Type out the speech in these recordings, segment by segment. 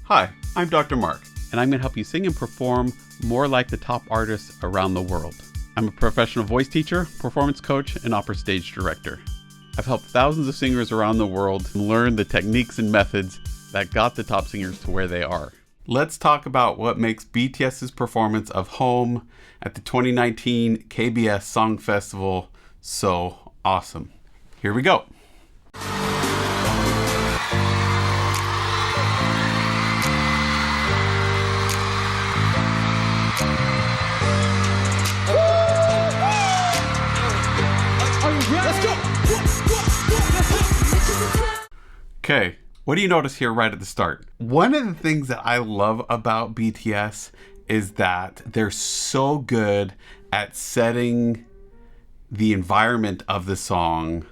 Hi, I'm Dr. Mark, and I'm going to help you sing and perform more like the top artists around the world. I'm a professional voice teacher, performance coach, and opera stage director. I've helped thousands of singers around the world learn the techniques and methods that got the top singers to where they are. Let's talk about what makes BTS's performance of Home at the 2019 KBS Song Festival so awesome. Here we go. Okay, what do you notice here right at the start? One of the things that I love about BTS is that they're so good at setting the environment of the song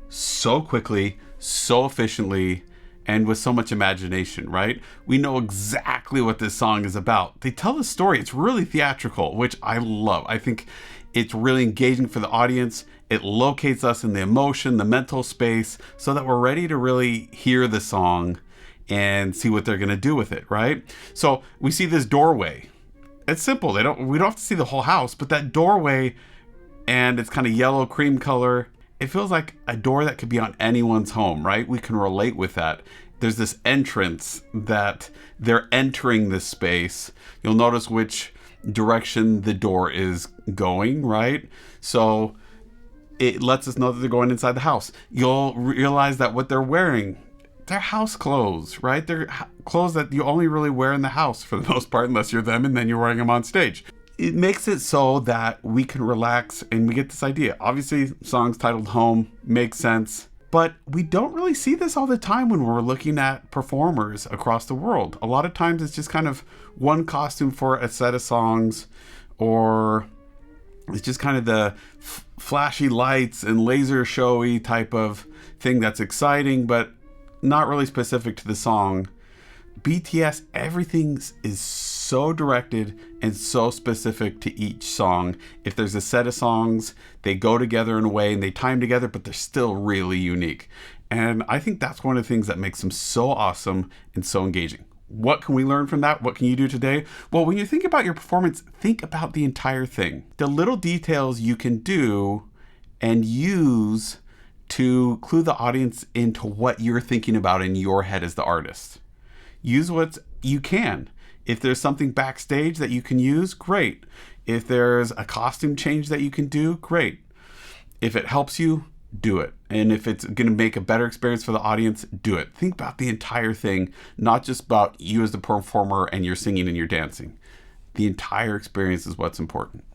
so quickly, so efficiently, and with so much imagination, right? We know exactly what this song is about. They tell the story. It's really theatrical, which I love. I think it's really engaging for the audience. It locates us in the emotion, the mental space, so that we're ready to really hear the song and see what they're going to do with it, right? So we see this doorway. It's simple. We don't have to see the whole house, but that doorway, and it's kind of yellow cream color, it feels like a door that could be on anyone's home, right? We can relate with that. There's this entrance that they're entering this space. You'll notice which direction the door is going, right? So it lets us know that they're going inside the house. You'll realize that what they're wearing, they're house clothes, right? They're clothes that you only really wear in the house for the most part, unless you're them and then you're wearing them on stage. It makes it so that we can relax and we get this idea. Obviously, songs titled Home makes sense, but we don't really see this all the time when we're looking at performers across the world. A lot of times it's just kind of one costume for a set of songs, or it's just kind of the flashy lights and laser showy type of thing that's exciting, but not really specific to the song. BTS, everything is so directed and so specific to each song. If there's a set of songs, they go together in a way and they time together, but they're still really unique. And I think that's one of the things that makes them so awesome and so engaging. What can we learn from that? What can you do today? Well, when you think about your performance, think about the entire thing. The little details you can do and use to clue the audience into what you're thinking about in your head as the artist. Use what you can. If there's something backstage that you can use, great. If there's a costume change that you can do, great. If it helps you, do it. And if it's going to make a better experience for the audience, do it. Think about the entire thing, not just about you as the performer and you're singing and you're dancing. The entire experience is what's important.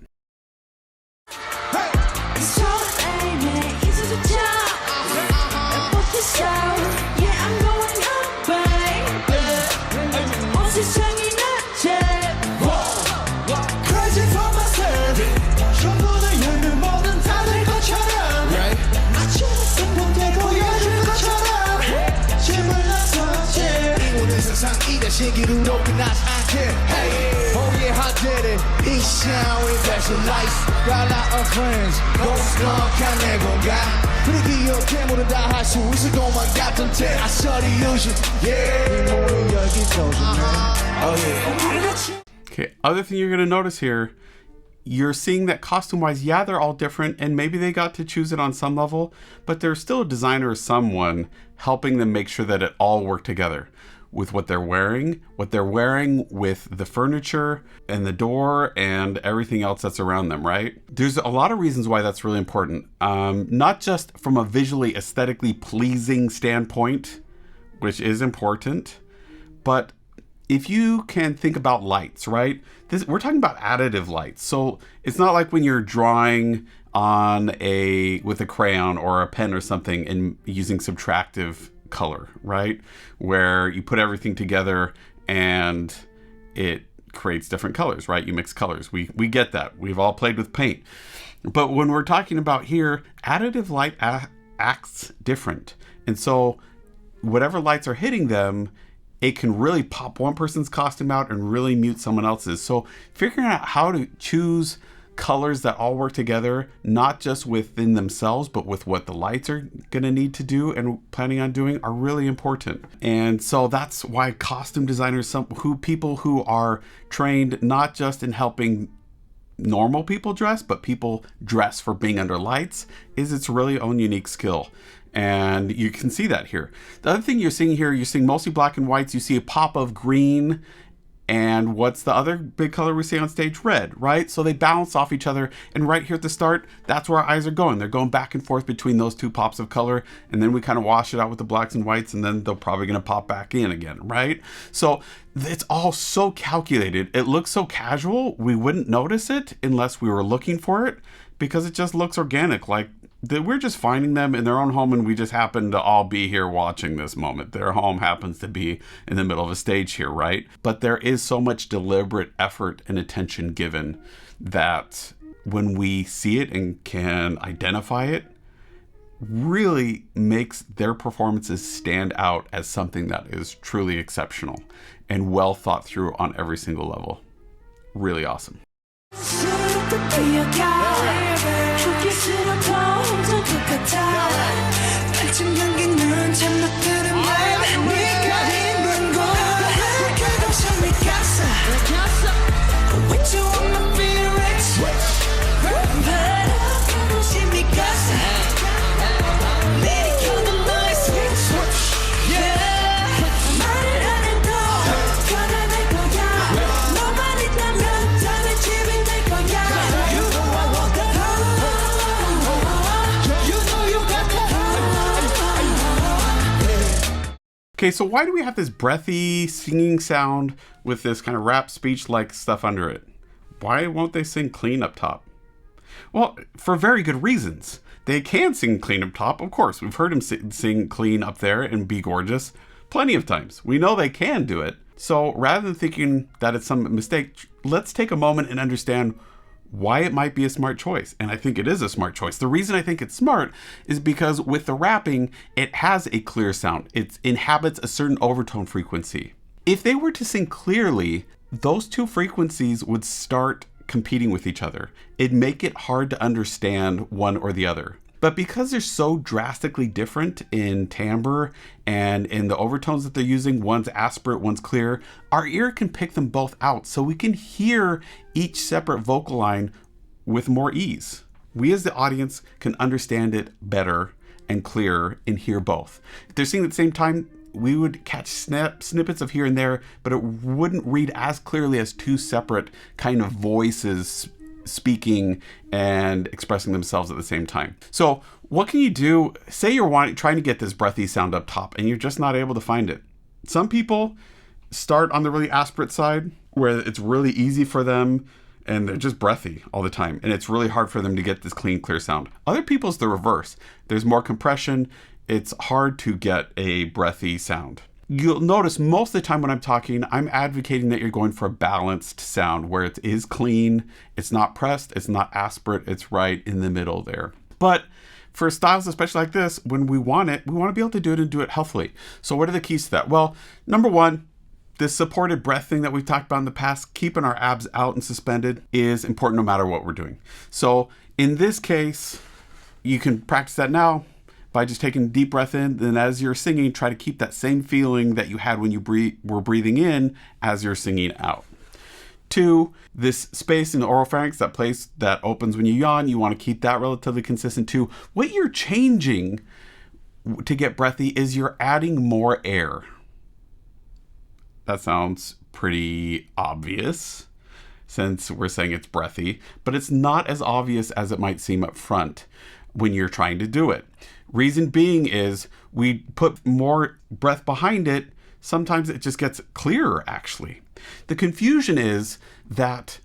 Okay, other thing you're going to notice here, you're seeing that costume-wise, yeah, they're all different, and maybe they got to choose it on some level, but there's still a designer or someone helping them make sure that it all worked together with what they're wearing with the furniture and the door and everything else that's around them, right? There's a lot of reasons why that's really important. Not just from a visually, aesthetically pleasing standpoint, which is important, but if you can think about lights, right? We're talking about additive lights. So it's not like when you're drawing with a crayon or a pen or something and using subtractive color, right? Where you put everything together and it creates different colors, right? You mix colors. We get that. We've all played with paint. But when we're talking about here, additive light acts different. And so whatever lights are hitting them, it can really pop one person's costume out and really mute someone else's. So figuring out how to choose colors that all work together, not just within themselves, but with what the lights are going to need to do and planning on doing, are really important. And so that's why costume designers, people who are trained not just in helping normal people dress, but people dress for being under lights, is its really own unique skill. And you can see that here. The other thing you're seeing here, you're seeing mostly black and whites. You see a pop of green. And what's the other big color we see on stage? Red, right? So they balance off each other. And right here at the start, that's where our eyes are going. They're going back and forth between those two pops of color. And then we kind of wash it out with the blacks and whites. And then they're probably going to pop back in again, right? So it's all so calculated. It looks so casual. We wouldn't notice it unless we were looking for it, because it just looks organic. Like we're just finding them in their own home, and we just happen to all be here watching this moment. Their home happens to be in the middle of a stage here, right? But there is so much deliberate effort and attention given that when we see it and can identify it, really makes their performances stand out as something that is truly exceptional and well thought through on every single level. Really awesome. Okay, so why do we have this breathy singing sound with this kind of rap speech-like stuff under it? Why won't they sing clean up top? Well, for very good reasons. They can sing clean up top, of course. We've heard them sing clean up there and be gorgeous plenty of times. We know they can do it. So rather than thinking that it's some mistake, let's take a moment and understand why it might be a smart choice. And I think it is a smart choice. The reason I think it's smart is because with the rapping, it has a clear sound. It inhabits a certain overtone frequency. If they were to sing clearly, those two frequencies would start competing with each other. It'd make it hard to understand one or the other. But because they're so drastically different in timbre and in the overtones that they're using, one's aspirate, one's clear, our ear can pick them both out so we can hear each separate vocal line with more ease. We as the audience can understand it better and clearer and hear both. If they're singing at the same time, we would catch snippets of here and there, but it wouldn't read as clearly as two separate kind of voices speaking and expressing themselves at the same time. So what can you do? Say you're trying to get this breathy sound up top and you're just not able to find it. Some people start on the really aspirate side where it's really easy for them and they're just breathy all the time. And it's really hard for them to get this clean, clear sound. Other people's the reverse. There's more compression. It's hard to get a breathy sound. You'll notice most of the time when I'm talking, I'm advocating that you're going for a balanced sound where it is clean, it's not pressed, it's not aspirate, it's right in the middle there. But for styles especially like this, when we want it, we want to be able to do it and do it healthily. So what are the keys to that? Well, number one, this supported breath thing that we've talked about in the past, keeping our abs out and suspended, is important no matter what we're doing. So in this case, you can practice that now by just taking a deep breath in. Then as you're singing, try to keep that same feeling that you had when you were breathing in as you're singing out. 2, this space in the oropharynx, that place that opens when you yawn, you want to keep that relatively consistent too. What you're changing to get breathy is you're adding more air. That sounds pretty obvious since we're saying it's breathy, but it's not as obvious as it might seem up front when you're trying to do it. Reason being is we put more breath behind it. Sometimes it just gets clearer, actually. The confusion is that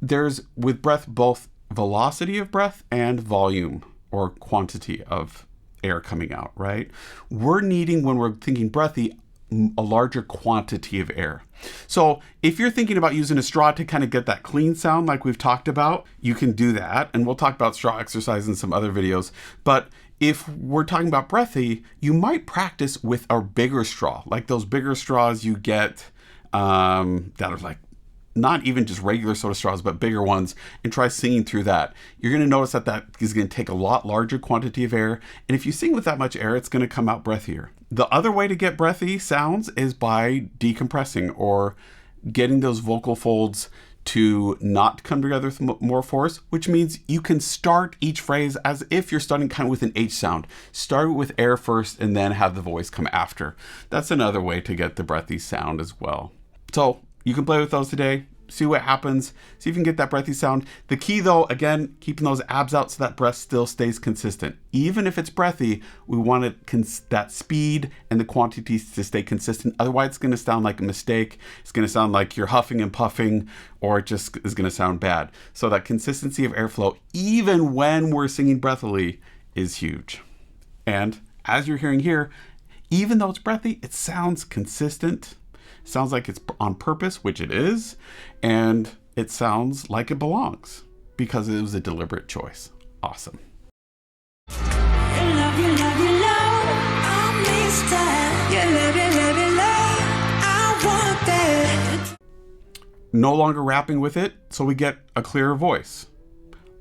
there's, with breath, both velocity of breath and volume or quantity of air coming out, right? We're needing, when we're thinking breathy, a larger quantity of air. So if you're thinking about using a straw to kind of get that clean sound like we've talked about, you can do that. And we'll talk about straw exercise in some other videos. But if we're talking about breathy, you might practice with a bigger straw, like those bigger straws you get that are like not even just regular soda straws, but bigger ones, and try singing through that. You're going to notice that that is going to take a lot larger quantity of air. And if you sing with that much air, it's going to come out breathier. The other way to get breathy sounds is by decompressing or getting those vocal folds to not come together with more force, which means you can start each phrase as if you're starting kind of with an H sound. Start with air first and then have the voice come after. That's another way to get the breathy sound as well. So you can play with those today, see what happens, see if you can get that breathy sound. The key though, again, keeping those abs out so that breath still stays consistent. Even if it's breathy, we want that speed and the quantities to stay consistent. Otherwise, it's going to sound like a mistake. It's going to sound like you're huffing and puffing, or it just is going to sound bad. So that consistency of airflow, even when we're singing breathily, is huge. And as you're hearing here, even though it's breathy, it sounds consistent. Sounds like it's on purpose, which it is, and it sounds like it belongs because it was a deliberate choice. Awesome. No longer rapping with it, so we get a clearer voice.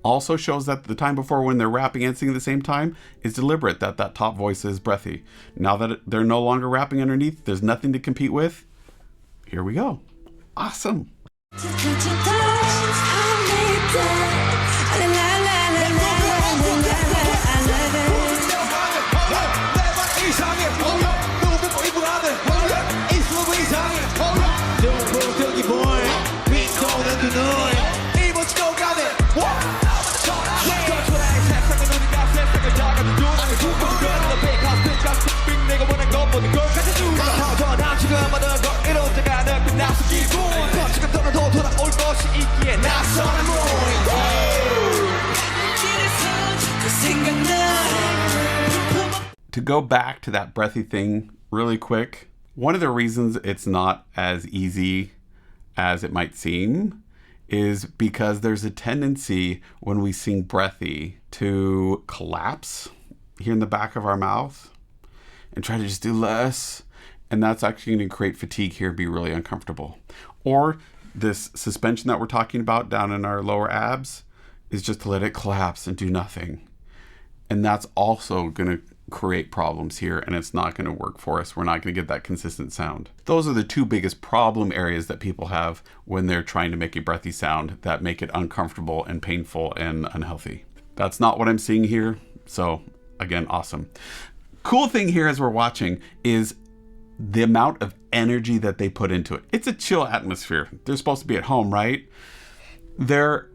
Also shows that the time before when they're rapping and singing at the same time is deliberate, that top voice is breathy. Now that they're no longer rapping underneath, there's nothing to compete with. Here we go. Awesome. To go back to that breathy thing really quick, one of the reasons it's not as easy as it might seem is because there's a tendency when we sing breathy to collapse here in the back of our mouth and try to just do less. And that's actually going to create fatigue here and be really uncomfortable. Or this suspension that we're talking about down in our lower abs is just to let it collapse and do nothing. And that's also going to create problems here, and it's not going to work for us. We're not going to get that consistent sound. Those are the two biggest problem areas that people have when they're trying to make a breathy sound that make it uncomfortable and painful and unhealthy. That's not what I'm seeing here. So again, awesome. Cool thing here as we're watching is the amount of energy that they put into it. It's a chill atmosphere. They're supposed to be at home, right? Their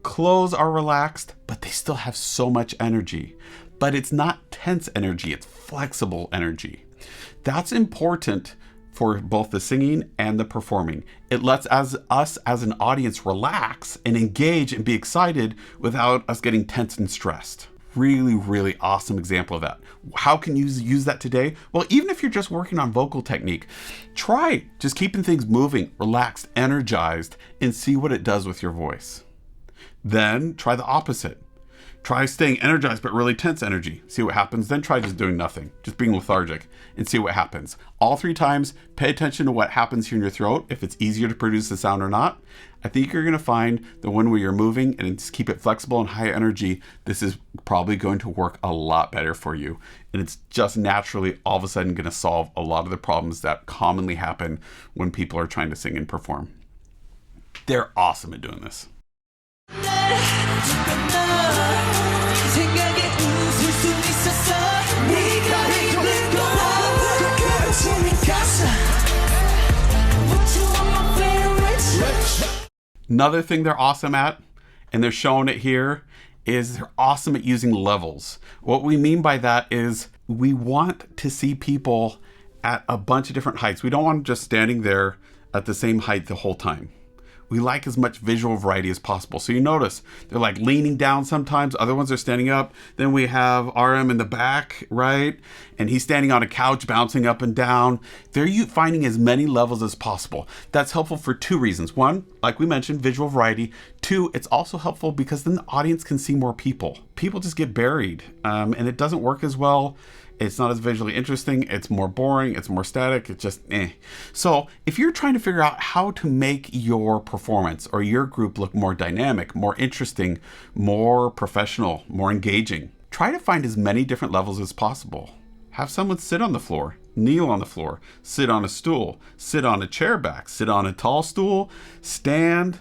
clothes are relaxed, but they still have so much energy. But it's not tense energy, it's flexible energy. That's important for both the singing and the performing. It lets us as an audience relax and engage and be excited without us getting tense and stressed. Really, really awesome example of that. How can you use that today? Well, even if you're just working on vocal technique, try just keeping things moving, relaxed, energized, and see what it does with your voice. Then try the opposite. Try staying energized but really tense energy. See what happens. Then try just doing nothing, just being lethargic, and see what happens. All 3 times, pay attention to what happens here in your throat, if it's easier to produce the sound or not. I think you're going to find the one where you're moving and just keep it flexible and high energy, this is probably going to work a lot better for you. And it's just naturally all of a sudden going to solve a lot of the problems that commonly happen when people are trying to sing and perform. They're awesome at doing this. Another thing they're awesome at, and they're showing it here, is they're awesome at using levels. What we mean by that is we want to see people at a bunch of different heights. We don't want them just standing there at the same height the whole time. We like as much visual variety as possible. So you notice they're like leaning down sometimes, other ones are standing up. Then we have RM in the back, right? And he's standing on a couch, bouncing up and down. They're finding as many levels as possible. That's helpful for 2 reasons. 1, like we mentioned, visual variety. 2, it's also helpful because then the audience can see more people. People just get buried, and it doesn't work as well It's not as visually interesting. It's more boring. It's more static. It's just eh. So if you're trying to figure out how to make your performance or your group look more dynamic, more interesting, more professional, more engaging, try to find as many different levels as possible. Have someone sit on the floor, kneel on the floor, sit on a stool, sit on a chair back, sit on a tall stool, stand,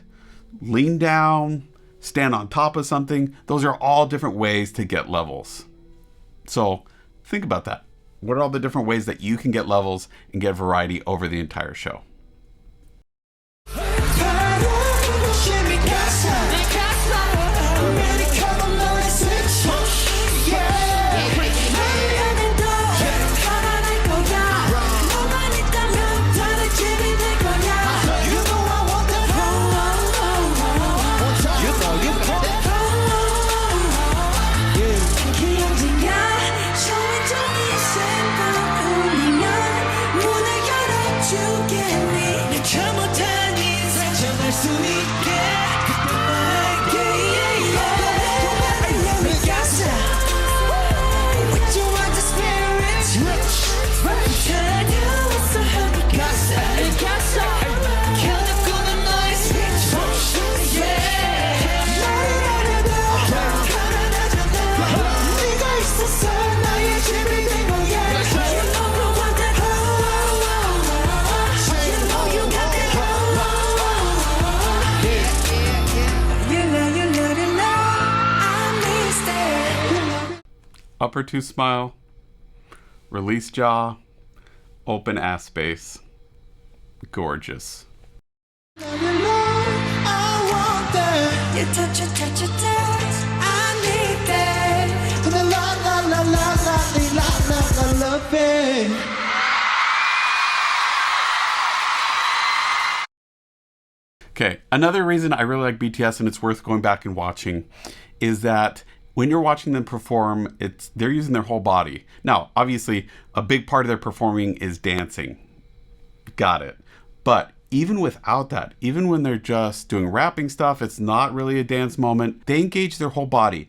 lean down, stand on top of something. Those are all different ways to get levels. So think about that. What are all the different ways that you can get levels and get variety over the entire show? Upper two smile, release jaw, open ass space. Gorgeous. Okay, another reason I really like BTS and it's worth going back and watching is that when you're watching them perform, they're using their whole body. Now, obviously, a big part of their performing is dancing. Got it. But even without that, even when they're just doing rapping stuff, it's not really a dance moment. They engage their whole body.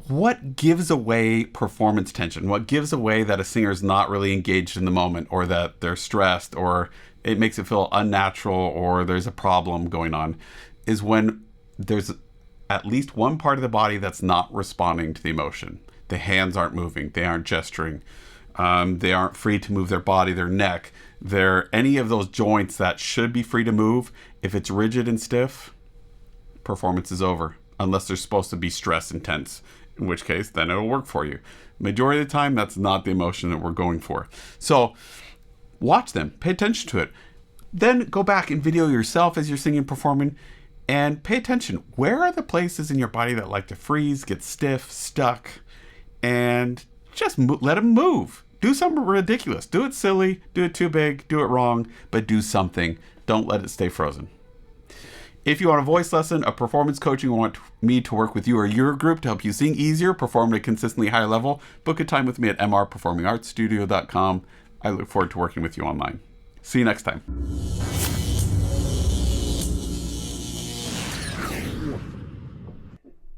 What gives away performance tension? What gives away that a singer is not really engaged in the moment, or that they're stressed, or it makes it feel unnatural, or there's a problem going on, is when there's at least one part of the body that's not responding to the emotion. The hands aren't moving. They aren't gesturing. They aren't free to move their body, their neck. Any of those joints that should be free to move. If it's rigid and stiff, performance is over. Unless they're supposed to be stressed and tense, in which case, then it'll work for you. Majority of the time, that's not the emotion that we're going for. So watch them. Pay attention to it. Then go back and video yourself as you're singing and performing. And pay attention. Where are the places in your body that like to freeze, get stiff, stuck, and just let them move? Do something ridiculous. Do it silly. Do it too big. Do it wrong. But do something. Don't let it stay frozen. If you want a voice lesson, a performance coaching, or want me to work with you or your group to help you sing easier, perform at a consistently higher level, book a time with me at mrperformingartsstudio.com. I look forward to working with you online. See you next time.